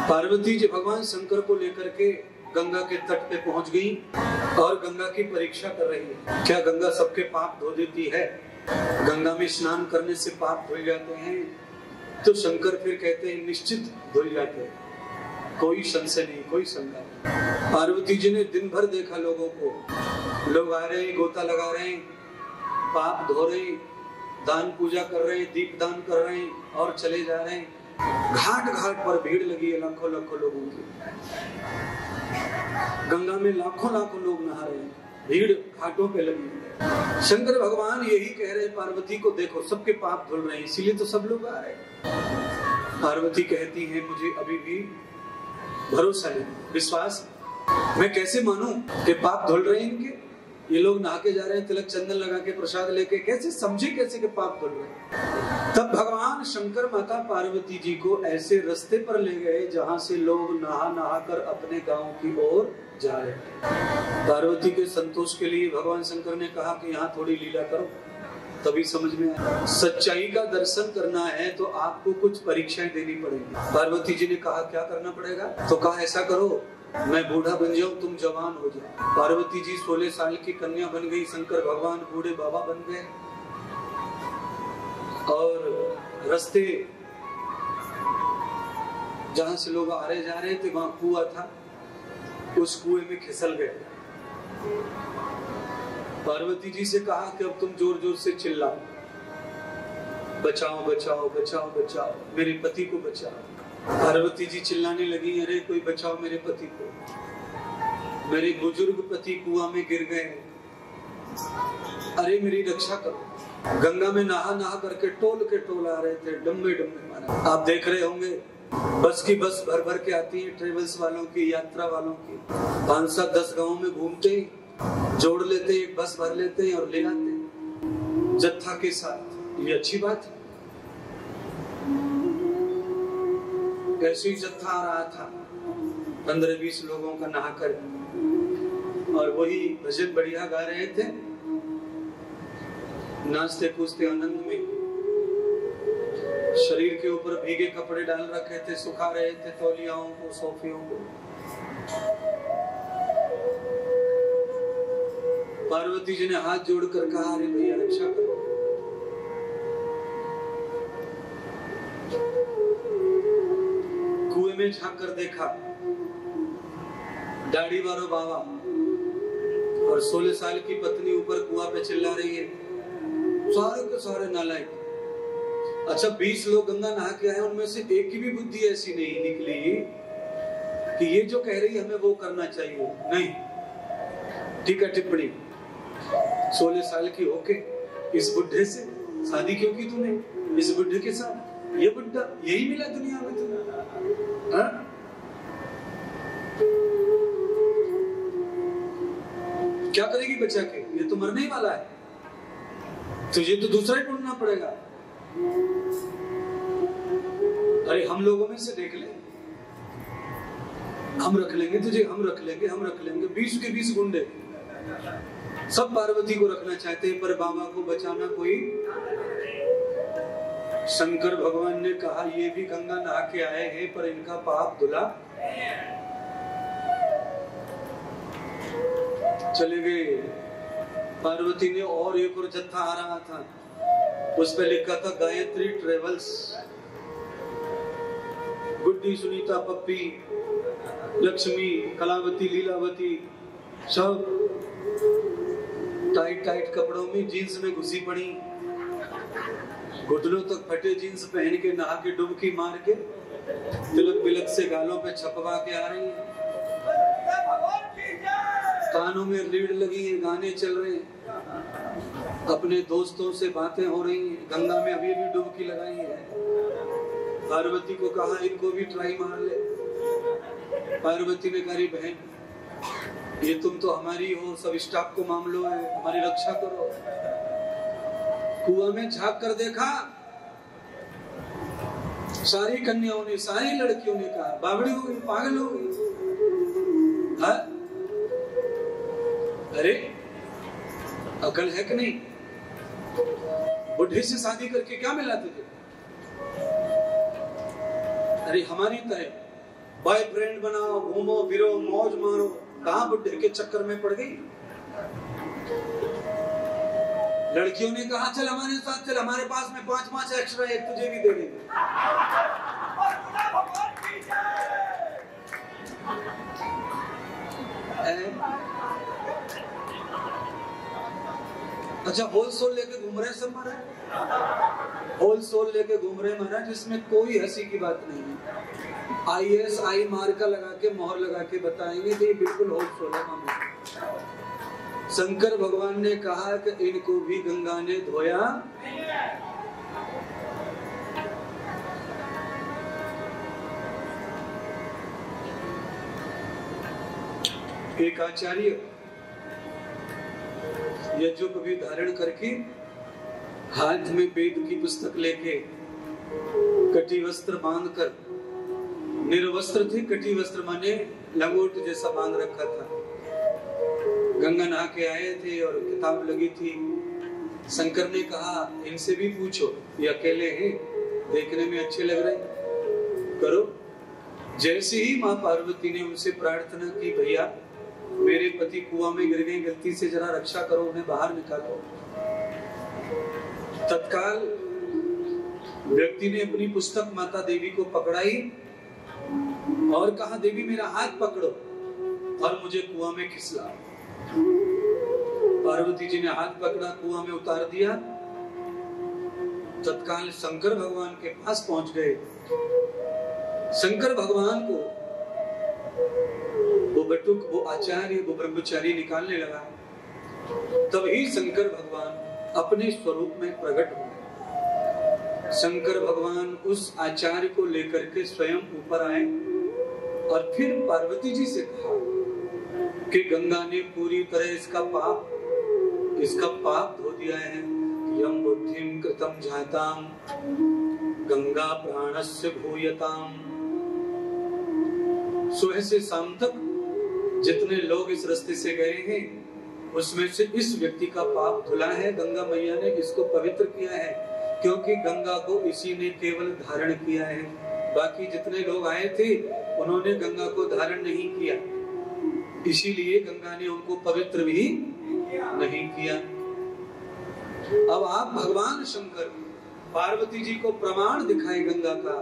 पार्वती जी भगवान शंकर को लेकर के गंगा के तट पे पहुंच गई और गंगा की परीक्षा कर रही है। क्या गंगा सबके पाप धो देती है? गंगा में स्नान करने से पाप धुल जाते हैं? तो शंकर फिर कहते हैं निश्चित धुल जाते हैं, कोई संशय नहीं, कोई शंका नहीं। पार्वती जी ने दिन भर देखा लोगों को, लोग आ रहे हैं, गोता लगा रहे हैं, पाप धो रहे हैं, दान पूजा कर रहे हैं, दीप दान कर रहे हैं और चले जा रहे हैं। घाट घाट पर भीड़ लगी है, लाखों लाखों लोगों की। गंगा में लाखों लाखों लोग नहा रहे हैं, भीड़ घाटों पे लगी है। शंकर भगवान यही कह रहे हैं पार्वती को, देखो सबके पाप धुल रहे हैं, इसीलिए तो सब लोग आ रहे हैं। पार्वती कहती है मुझे अभी भी भरोसा नहीं, विश्वास, मैं कैसे मानूं कि पाप धुल रहे हैं इनके? ये लोग नहा के जा रहे हैं, तिलक चंदन लगा के प्रसाद लेके, कैसे समझे कैसे के पाप धुल रहे हैं? तब भगवान शंकर माता पार्वती जी को ऐसे रास्ते पर ले गए जहां से लोग नहा नहा कर अपने गांव की ओर जा रहे हैं। पार्वती के संतोष के लिए भगवान शंकर ने कहा कि यहाँ थोड़ी लीला करो, तभी समझ में आया। सच्चाई का दर्शन करना है तो आपको कुछ परीक्षाएं देनी पड़ेगी। पार्वती जी ने कहा क्या करना पड़ेगा? तो कहा ऐसा करो, मैं बूढ़ा बन जाऊं, तुम जवान हो जाओ। पार्वती जी 16 साल की कन्या बन गई, शंकर भगवान बूढ़े बाबा बन गए और रास्ते जहां से लोग आ रहे जा रहे थे वहां कुआं था, उस कुएं में खिसल गए। पार्वती जी से कहा कि अब तुम जोर जोर से चिल्लाओ, बचाओ बचाओ बचाओ बचाओ, मेरे पति को बचाओ। पार्वती जी चिल्लाने लगी, अरे कोई बचाओ मेरे पति को, मेरे बुजुर्ग पति कुआं में गिर गए, अरे मेरी रक्षा करो। गंगा में नहा नहा करके टोल के टोल आ रहे थे, डम्बे डम्बे मारे। आप देख रहे होंगे बस की बस भर भर के आती है, ट्रेवल्स वालों की, यात्रा वालों की। 5-7-10 गाँव में घूमते, जोड़ लेते, एक बस भर लेते हैं और ले आते जत्था के साथ। ये अच्छी बात है। ऐसे ही जत्था आ रहा था 15-20 लोगों का नहाकर, और वही भजन बढ़िया गा रहे थे, नाचते कूदते आनंद में। शरीर के ऊपर भीगे कपड़े डाल रखे थे, सुखा रहे थे तौलियाओं को, सोफियों को। पार्वती जी ने हाथ जोड़कर कहा, अरे भैया रक्षा करो। कुएं में झांक कर देखा, दाढ़ी वाला बाबा और 16 साल की पत्नी ऊपर कुआं पे चिल्ला रही है, सारे के सारे नालायक। अच्छा 20 लोग गंगा नहा के आए, उनमें से एक की भी बुद्धि ऐसी नहीं निकली कि ये जो कह रही है हमें वो करना चाहिए। नहीं, टीका टिप्पणी, 16 साल की होके इस बुढ़े से शादी क्यों की तूने? इस बुढ़े के साथ, ये बुढ़ा यही मिला दुनिया में तुम्हें? क्या करेगी बचा के? ये तो मरने ही वाला है, तुझे तो दूसरा ही ढूंढना पड़ेगा। अरे हम लोगों में से देख ले, हम रख लेंगे तुझे, हम रख लेंगे, हम रख लेंगे। 20 के 20 गुंडे सब पार्वती को रखना चाहते हैं, पर बाबा को बचाना कोई। शंकर भगवान ने कहा ये भी गंगा नहा के आए हैं, पर इनका पाप धुला। चले गए। पार्वती ने और एक और जत्था आ रहा था, उस पे लिखा था गायत्री ट्रेवल्स। गुड्डी, सुनीता, पप्पी, लक्ष्मी, कलावती, लीलावती सब टाइट टाइट कपड़ों में, जीन्स में घुसी पड़ी, घुटनों तक फटे जीन्स पहन के, नहा के डुबकी मार के, तिलक बिलक से गालों पे छपवा के आ रही है। कानों में रीढ़ लगी है, गाने चल रहे हैं, अपने दोस्तों से बातें हो रही हैं, गंगा में अभी भी डुबकी लगाई है। पार्वती को कहा इनको भी ट्राई मार ले। पार्वती ने कहा बहन ये तुम तो हमारी हो, सब स्टाफ को मामलो है, हमारी रक्षा करो। कुआं में झांक कर देखा, सारी कन्याओं ने, सारी लड़कियों ने कहा बावड़ी हो गई, पागल हो गई। अरे अकल है कि नहीं? बुढ़े से शादी करके क्या मिला तुझे? अरे हमारी तरह बॉयफ्रेंड बनाओ, घूमो फिरो, मौज मारो, कहां बुढ़े के चक्कर में पड़ गई। लड़कियों ने कहा चल हमारे साथ चल, हमारे पास में 5 एक्स्ट्रा एक तुझे भी दे देंगे। अच्छा, होल सोल लेके घूम रहे सब महाराज, होल सोल लेके घूम रहे महाराज, जिसमें कोई हंसी की बात नहीं है। ISI मार्का लगा के, मोहर लगा के बताएंगे कि ये बिल्कुल होल सोल है मामला। शंकर भगवान ने कहा कि इनको भी गंगा ने धोया। एक आचार्य यज्ञोप भी धारण करके हाथ में वेद की पुस्तक लेके कटी वस्त्र बांधकर, निर्वस्त्र थे, कटी वस्त्र माने लंगोट जैसा बांध रखा था, गंगा नहा के आए थे और किताब लगी थी। शंकर ने कहा इनसे भी पूछो, ये अकेले हैं, देखने में अच्छे लग रहे, करो। जैसे ही माँ पार्वती ने उनसे प्रार्थना की, भैया मेरे पति कुआं में गिर गए, गलती से जरा रक्षा करो, उन्हें बाहर निकालो। तत्काल व्यक्ति ने अपनी पुस्तक माता देवी को पकड़ाई और कहा देवी मेरा हाथ पकड़ो और मुझे कुआं में खिसलाओ। पार्वती जी ने हाथ पकड़ा, कुआं में उतार दिया। तत्काल शंकर भगवान के पास पहुंच गए। शंकर भगवान को वो बटुक, वो आचार्य, वो ब्रह्मचारी निकालने लगा। तभी शंकर भगवान अपने स्वरूप में प्रकट हुए। शंकर भगवान उस आचार्य को लेकर के स्वयं ऊपर आए और फिर पार्वती जी से कहा कि गंगा ने पूरी तरह इसका पाप धो दिया है। यम बुद्धिम कृतम जाताम गंगा प्राणस्य भूयताम। सुबह से शाम तक जितने लोग इस रास्ते से गए हैं उसमें से इस व्यक्ति का पाप धुला है। गंगा मैया ने इसको पवित्र किया है, क्योंकि गंगा को इसी ने केवल धारण किया है। बाकी जितने लोग आए थे उन्होंने गंगा को धारण नहीं किया, इसीलिए गंगा ने उनको पवित्र भी नहीं किया। अब आप भगवान शंकर पार्वती जी को प्रमाण दिखाए गंगा का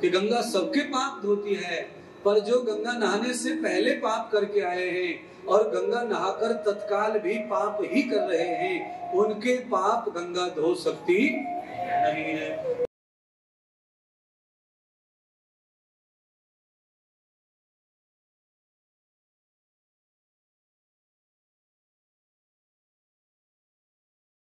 कि गंगा सबके पाप धोती है, पर जो गंगा नहाने से पहले पाप करके आए हैं और गंगा नहाकर तत्काल भी पाप ही कर रहे हैं, उनके पाप गंगा धो सकती नहीं है।